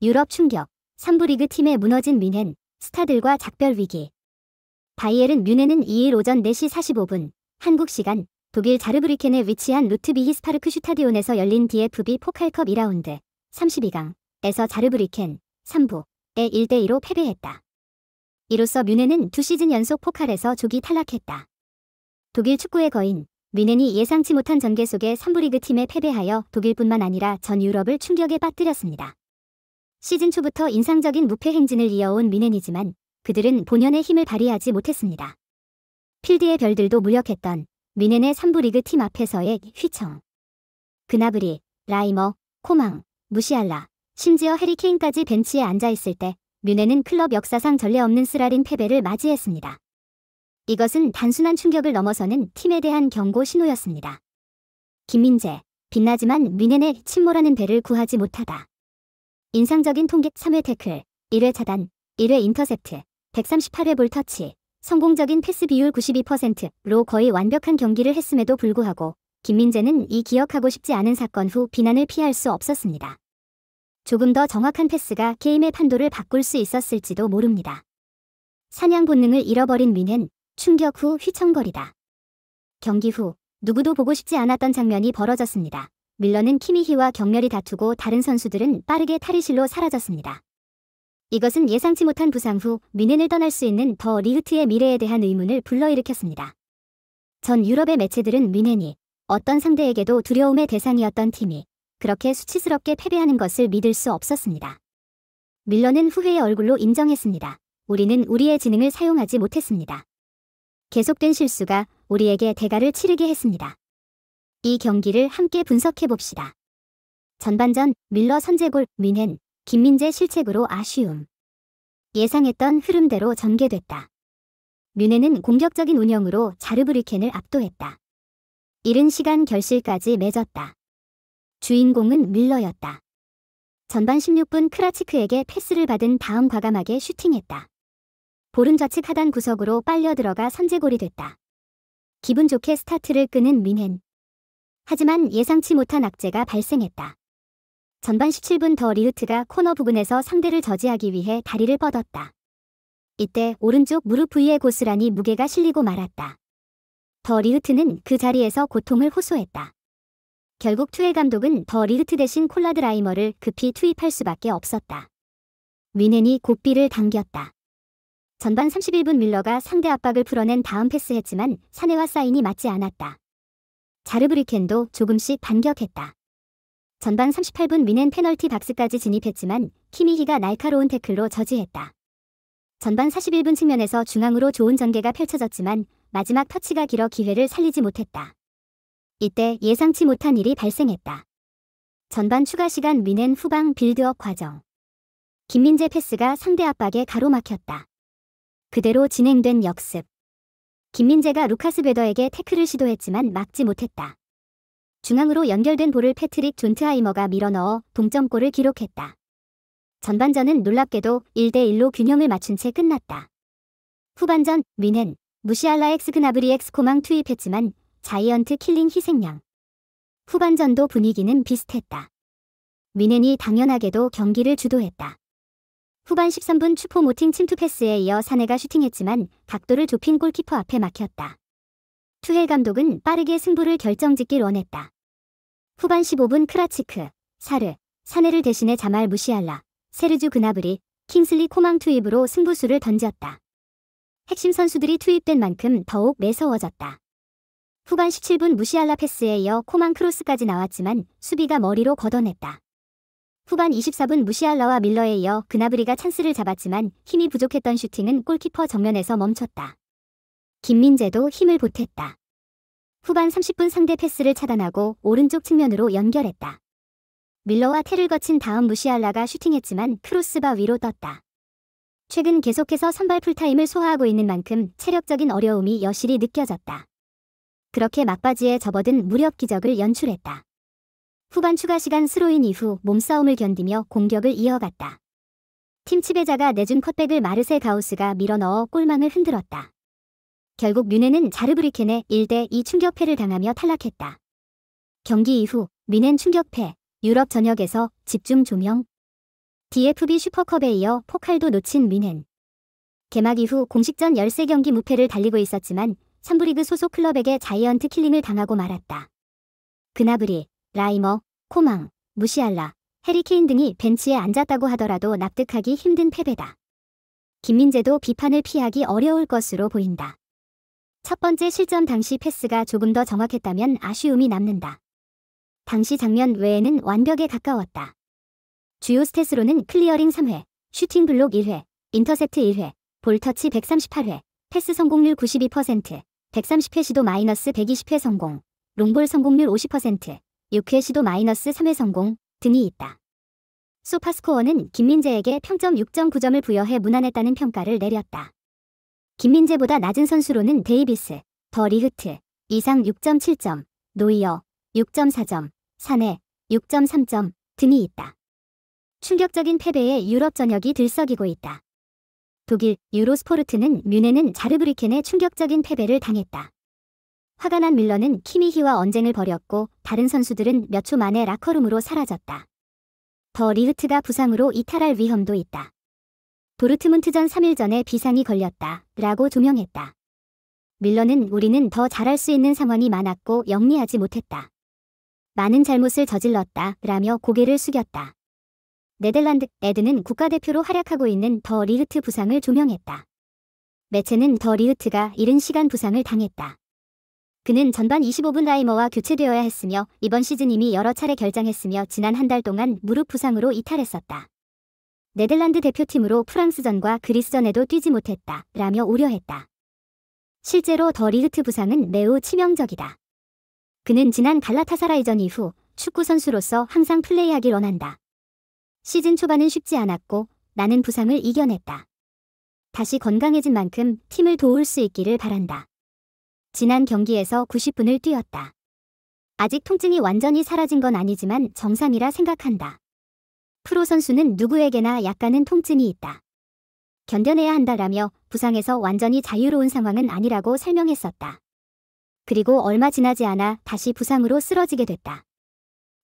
유럽 충격, 3부 리그 팀에 무너진 뮌헨, 스타들과 작별 위기. 바이에른 뮌헨은 2일 오전 4시 45분, 한국 시간, 독일 자르브리켄에 위치한 루트비히스파르크 슈타디온에서 열린 DFB 포칼컵 2라운드, 32강에서 자르브리켄, 3부에 1대2로 패배했다. 이로써 뮌헨은 2시즌 연속 포칼에서 조기 탈락했다. 독일 축구의 거인, 뮌헨이 예상치 못한 전개 속에 3부 리그 팀에 패배하여 독일뿐만 아니라 전 유럽을 충격에 빠뜨렸습니다. 시즌 초부터 인상적인 무패 행진을 이어온 뮌헨이지만 그들은 본연의 힘을 발휘하지 못했습니다. 필드의 별들도 무력했던 뮌헨의 3부 리그 팀 앞에서의 휘청. 그나브리, 라이머, 코망, 무시알라, 심지어 해리케인까지 벤치에 앉아있을 때 뮌헨은 클럽 역사상 전례 없는 쓰라린 패배를 맞이했습니다. 이것은 단순한 충격을 넘어서는 팀에 대한 경고 신호였습니다. 김민재, 빛나지만 뮌헨의 침몰하는 배를 구하지 못하다. 인상적인 통계 3회 태클, 1회 차단, 1회 인터셉트, 138회 볼 터치, 성공적인 패스 비율 92%로 거의 완벽한 경기를 했음에도 불구하고 김민재는 이 기억하고 싶지 않은 사건 후 비난을 피할 수 없었습니다. 조금 더 정확한 패스가 게임의 판도를 바꿀 수 있었을지도 모릅니다. 사냥 본능을 잃어버린 뮌헨, 충격 후 휘청거리다. 경기 후 누구도 보고 싶지 않았던 장면이 벌어졌습니다. 밀러는 키미히와 격렬히 다투고 다른 선수들은 빠르게 탈의실로 사라졌습니다. 이것은 예상치 못한 부상 후 뮌헨을 떠날 수 있는 더 리흐트의 미래에 대한 의문을 불러일으켰습니다. 전 유럽의 매체들은 뮌헨이 어떤 상대에게도 두려움의 대상이었던 팀이 그렇게 수치스럽게 패배하는 것을 믿을 수 없었습니다. 밀러는 후회의 얼굴로 인정했습니다. 우리는 우리의 지능을 사용하지 못했습니다. 계속된 실수가 우리에게 대가를 치르게 했습니다. 이 경기를 함께 분석해봅시다. 전반전 밀러 선제골, 뮌헨, 김민재 실책으로 아쉬움. 예상했던 흐름대로 전개됐다. 뮌헨은 공격적인 운영으로 자르브리켄을 압도했다. 이른 시간 결실까지 맺었다. 주인공은 밀러였다. 전반 16분 크라치크에게 패스를 받은 다음 과감하게 슈팅했다. 볼은 좌측 하단 구석으로 빨려 들어가 선제골이 됐다. 기분 좋게 스타트를 끄는 뮌헨. 하지만 예상치 못한 악재가 발생했다. 전반 17분 더 리흐트가 코너 부근에서 상대를 저지하기 위해 다리를 뻗었다. 이때 오른쪽 무릎 부위에 고스란히 무게가 실리고 말았다. 더 리흐트는 그 자리에서 고통을 호소했다. 결국 투엘 감독은 더 리흐트 대신 콜라드 라이머를 급히 투입할 수밖에 없었다. 뮌헨이 고삐를 당겼다. 전반 31분 밀러가 상대 압박을 풀어낸 다음 패스했지만 사네와 사인이 맞지 않았다. 자르브리켄도 조금씩 반격했다. 전반 38분 뮌헨 페널티 박스까지 진입했지만 키미히가 날카로운 태클로 저지했다. 전반 41분 측면에서 중앙으로 좋은 전개가 펼쳐졌지만 마지막 터치가 길어 기회를 살리지 못했다. 이때 예상치 못한 일이 발생했다. 전반 추가 시간 뮌헨 후방 빌드업 과정. 김민재 패스가 상대 압박에 가로막혔다. 그대로 진행된 역습. 김민재가 루카스 베더에게 태클을 시도했지만 막지 못했다. 중앙으로 연결된 볼을 패트릭 존트하이머가 밀어넣어 동점골을 기록했다. 전반전은 놀랍게도 1대1로 균형을 맞춘 채 끝났다. 후반전 뮌헨, 무시알라 엑스 그나브리 엑스 코망 투입했지만 자이언트 킬링 희생양. 후반전도 분위기는 비슷했다. 뮌헨이 당연하게도 경기를 주도했다. 후반 13분 추포모팅 침투 패스에 이어 사네가 슈팅했지만 각도를 좁힌 골키퍼 앞에 막혔다. 투헬 감독은 빠르게 승부를 결정짓길 원했다. 후반 15분 크라치크, 사네를 대신해 자말 무시알라, 세르주 그나브리, 킹슬리 코망 투입으로 승부수를 던졌다. 핵심 선수들이 투입된 만큼 더욱 매서워졌다. 후반 17분 무시알라 패스에 이어 코망 크로스까지 나왔지만 수비가 머리로 걷어냈다. 후반 24분 무시알라와 밀러에 이어 그나브리가 찬스를 잡았지만 힘이 부족했던 슈팅은 골키퍼 정면에서 멈췄다. 김민재도 힘을 보탰다. 후반 30분 상대 패스를 차단하고 오른쪽 측면으로 연결했다. 밀러와 태를 거친 다음 무시알라가 슈팅했지만 크로스바 위로 떴다. 최근 계속해서 선발 풀타임을 소화하고 있는 만큼 체력적인 어려움이 여실히 느껴졌다. 그렇게 막바지에 접어든 무력 기적을 연출했다. 후반 추가 시간 스로인 이후 몸싸움을 견디며 공격을 이어갔다. 팀 지배자가 내준 컷백을 마르셀 가우스가 밀어넣어 골망을 흔들었다. 결국 뮌헨은 자르브리켄에 1대2 충격패를 당하며 탈락했다. 경기 이후 뮌헨 충격패, 유럽 전역에서 집중 조명. DFB 슈퍼컵에 이어 포칼도 놓친 뮌헨. 개막 이후 공식전 13경기 무패를 달리고 있었지만 3부 리그 소속 클럽에게 자이언트 킬링을 당하고 말았다. 그나브리, 라이머, 코망, 무시알라, 해리케인 등이 벤치에 앉았다고 하더라도 납득하기 힘든 패배다. 김민재도 비판을 피하기 어려울 것으로 보인다. 첫 번째 실점 당시 패스가 조금 더 정확했다면 아쉬움이 남는다. 당시 장면 외에는 완벽에 가까웠다. 주요 스탯으로는 클리어링 3회, 슈팅 블록 1회, 인터셉트 1회, 볼터치 138회, 패스 성공률 92%, 130회 시도 마이너스 120회 성공, 롱볼 성공률 50%, 6회 시도 마이너스 3회 성공 등이 있다. 소파스코어는 김민재에게 평점 6.9점을 부여해 무난했다는 평가를 내렸다. 김민재보다 낮은 선수로는 데이비스, 더 리흐트, 이상 6.7점, 노이어, 6.4점, 사네, 6.3점 등이 있다. 충격적인 패배에 유럽 전역이 들썩이고 있다. 독일 유로스포르트는 뮌헨은 자르브리켄에 충격적인 패배를 당했다. 화가 난 밀러는 키미히와 언쟁을 벌였고 다른 선수들은 몇 초 만에 라커룸으로 사라졌다. 더 리흐트가 부상으로 이탈할 위험도 있다. 도르트문트전 3일 전에 비상이 걸렸다 라고 조명했다. 밀러는 우리는 더 잘할 수 있는 상황이 많았고 영리하지 못했다. 많은 잘못을 저질렀다 라며 고개를 숙였다. 네덜란드 에드는 국가대표로 활약하고 있는 더 리흐트 부상을 조명했다. 매체는 더 리흐트가 이른 시간 부상을 당했다. 그는 전반 25분 라이머와 교체되어야 했으며 이번 시즌 이미 여러 차례 결장했으며 지난 한 달 동안 무릎 부상으로 이탈했었다. 네덜란드 대표팀으로 프랑스전과 그리스전에도 뛰지 못했다 라며 우려했다. 실제로 더 리흐트 부상은 매우 치명적이다. 그는 지난 갈라타사라이전 이후 축구 선수로서 항상 플레이하길 원한다. 시즌 초반은 쉽지 않았고 나는 부상을 이겨냈다. 다시 건강해진 만큼 팀을 도울 수 있기를 바란다. 지난 경기에서 90분을 뛰었다. 아직 통증이 완전히 사라진 건 아니지만 정상이라 생각한다. 프로 선수는 누구에게나 약간은 통증이 있다. 견뎌내야 한다라며 부상에서 완전히 자유로운 상황은 아니라고 설명했었다. 그리고 얼마 지나지 않아 다시 부상으로 쓰러지게 됐다.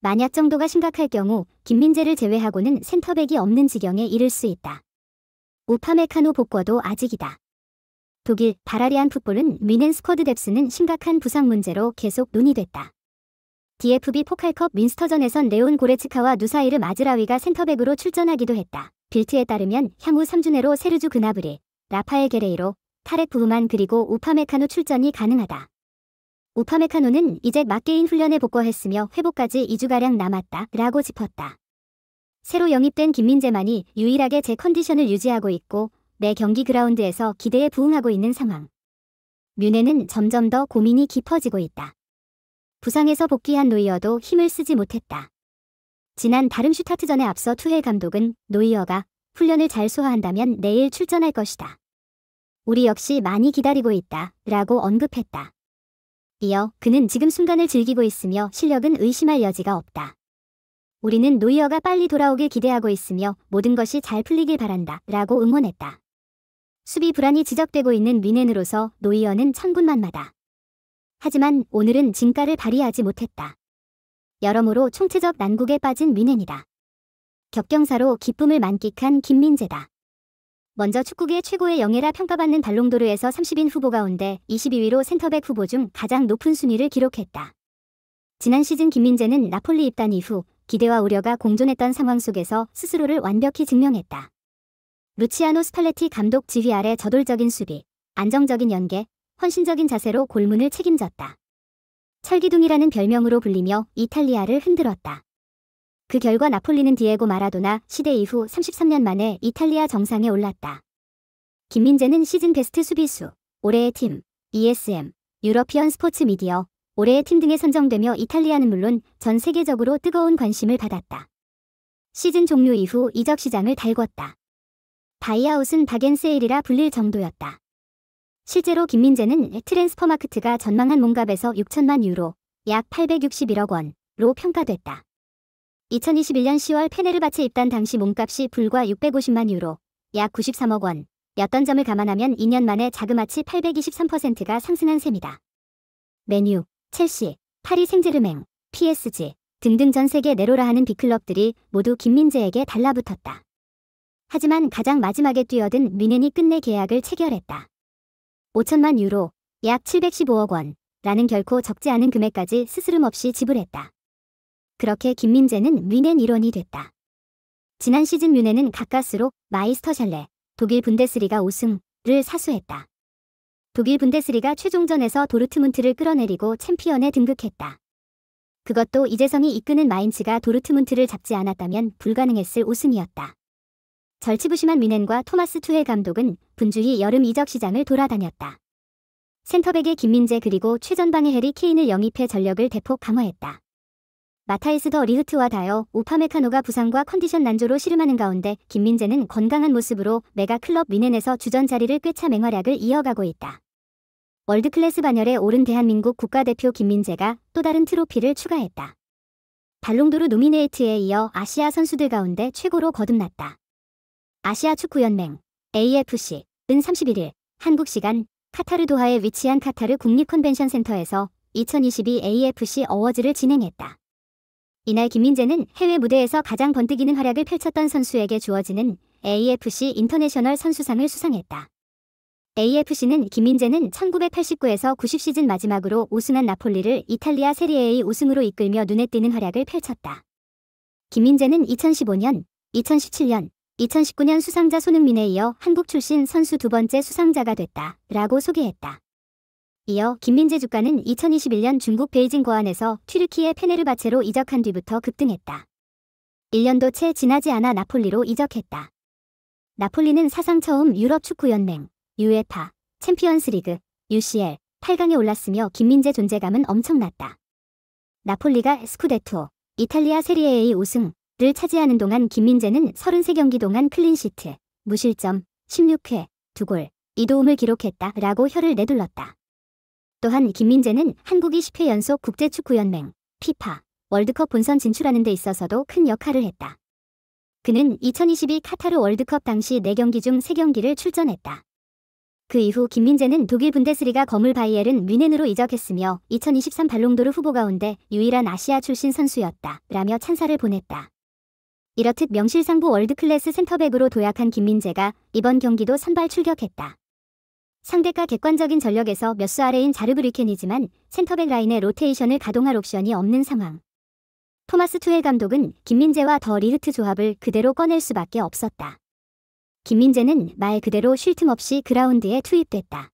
만약 정도가 심각할 경우 김민재를 제외하고는 센터백이 없는 지경에 이를 수 있다. 우파메카노 복귀도 아직이다. 독일 바라리안 풋볼은 뮌헨 스쿼드 뎁스는 심각한 부상 문제로 계속 논의됐다. DFB 포칼컵 윈스터전에선 레온 고레츠카와 누사이르 마즈라위가 센터백으로 출전하기도 했다. 빌트에 따르면 향후 3주 내로 세르주 그나브리, 라파엘 게레이로, 타렉 부흐만 그리고 우파메카노 출전이 가능하다. 우파메카노는 이제 막개인 훈련에 복귀했으며 회복까지 2주가량 남았다 라고 짚었다. 새로 영입된 김민재만이 유일하게 제 컨디션을 유지하고 있고 매 경기 그라운드에서 기대에 부응하고 있는 상황. 뮌헨은 점점 더 고민이 깊어지고 있다. 부상에서 복귀한 노이어도 힘을 쓰지 못했다. 지난 다름슈타트전에 앞서 투헬 감독은 노이어가 훈련을 잘 소화한다면 내일 출전할 것이다. 우리 역시 많이 기다리고 있다 라고 언급했다. 이어 그는 지금 순간을 즐기고 있으며 실력은 의심할 여지가 없다. 우리는 노이어가 빨리 돌아오길 기대하고 있으며 모든 것이 잘 풀리길 바란다 라고 응원했다. 수비 불안이 지적되고 있는 뮌헨으로서 노이어는 천군만마다. 하지만 오늘은 진가를 발휘하지 못했다. 여러모로 총체적 난국에 빠진 뮌헨이다. 격경사로 기쁨을 만끽한 김민재다. 먼저 축구계 최고의 영예라 평가받는 발롱도르에서 30인 후보 가운데 22위로 센터백 후보 중 가장 높은 순위를 기록했다. 지난 시즌 김민재는 나폴리 입단 이후 기대와 우려가 공존했던 상황 속에서 스스로를 완벽히 증명했다. 루치아노 스팔레티 감독 지휘 아래 저돌적인 수비, 안정적인 연계, 헌신적인 자세로 골문을 책임졌다. 철기둥이라는 별명으로 불리며 이탈리아를 흔들었다. 그 결과 나폴리는 디에고 마라도나 시대 이후 33년 만에 이탈리아 정상에 올랐다. 김민재는 시즌 베스트 수비수, 올해의 팀, ESM, 유러피언 스포츠 미디어, 올해의 팀 등에 선정되며 이탈리아는 물론 전 세계적으로 뜨거운 관심을 받았다. 시즌 종료 이후 이적 시장을 달궜다. 바이아웃은 박앤세일이라 불릴 정도였다. 실제로 김민재는 트랜스퍼마크트가 전망한 몸값에서 6천만 유로, 약 861억 원로 평가됐다. 2021년 10월 페네르바체 입단 당시 몸값이 불과 650만 유로, 약 93억 원이었던 점을 감안하면 2년 만에 자그마치 823%가 상승한 셈이다. 맨유, 첼시, 파리 생제르맹, PSG 등등 전 세계 네로라 하는 빅클럽들이 모두 김민재에게 달라붙었다. 하지만 가장 마지막에 뛰어든 뮌헨이 끝내 계약을 체결했다. 5천만 유로, 약 715억 원, 라는 결코 적지 않은 금액까지 스스럼 없이 지불했다. 그렇게 김민재는 뮌헨 일원이 됐다. 지난 시즌 뮌헨은 가까스로 마이스터샬레, 독일 분데스리가 우승을 사수했다. 독일 분데스리가 최종전에서 도르트문트를 끌어내리고 챔피언에 등극했다. 그것도 이재성이 이끄는 마인츠가 도르트문트를 잡지 않았다면 불가능했을 우승이었다. 절치부심한 뮌헨과 토마스 투헬 감독은 분주히 여름 이적 시장을 돌아다녔다. 센터백의 김민재 그리고 최전방의 해리 케인을 영입해 전력을 대폭 강화했다. 마타이스 더 리흐트와 다여 우파메카노가 부상과 컨디션 난조로 씨름하는 가운데 김민재는 건강한 모습으로 메가 클럽 뮌헨에서 주전 자리를 꿰차 맹활약을 이어가고 있다. 월드클래스 반열에 오른 대한민국 국가대표 김민재가 또 다른 트로피를 추가했다. 발롱도르 노미네이트에 이어 아시아 선수들 가운데 최고로 거듭났다. 아시아 축구연맹 AFC은 31일 한국 시간 카타르 도하에 위치한 카타르 국립 컨벤션 센터에서 2022 AFC 어워즈를 진행했다. 이날 김민재는 해외 무대에서 가장 번뜩이는 활약을 펼쳤던 선수에게 주어지는 AFC 인터내셔널 선수상을 수상했다. AFC는 김민재는 1989에서 90 시즌 마지막으로 우승한 나폴리를 이탈리아 세리에A 우승으로 이끌며 눈에 띄는 활약을 펼쳤다. 김민재는 2015년, 2017년, 2019년 수상자 손흥민에 이어 한국 출신 선수 두 번째 수상자가 됐다 라고 소개했다. 이어 김민재 주가는 2021년 중국 베이징 거안에서 튀르키예 페네르바체로 이적한 뒤부터 급등했다. 1년도 채 지나지 않아 나폴리로 이적했다. 나폴리는 사상 처음 유럽 축구연맹, UEFA, 챔피언스리그, UCL, 8강에 올랐으며 김민재 존재감은 엄청났다. 나폴리가 스쿠데토, 이탈리아 세리에A 우승을 차지하는 동안 김민재는 33경기 동안 클린시트, 무실점, 16회, 2골, 2도움을 기록했다 라고 혀를 내둘렀다. 또한 김민재는 한국이 10회 연속 국제축구연맹, 피파, 월드컵 본선 진출하는 데 있어서도 큰 역할을 했다. 그는 2022 카타르 월드컵 당시 4경기 중 3경기를 출전했다. 그 이후 김민재는 독일 분데스리가 거물 바이에른 뮌헨으로 이적했으며 2023 발롱도르 후보 가운데 유일한 아시아 출신 선수였다 라며 찬사를 보냈다. 이렇듯 명실상부 월드클래스 센터백으로 도약한 김민재가 이번 경기도 선발 출격했다. 상대가 객관적인 전력에서 몇 수 아래인 자르브리켄이지만 센터백 라인의 로테이션을 가동할 옵션이 없는 상황. 토마스 투헬 감독은 김민재와 더 리흐트 조합을 그대로 꺼낼 수밖에 없었다. 김민재는 말 그대로 쉴 틈 없이 그라운드에 투입됐다.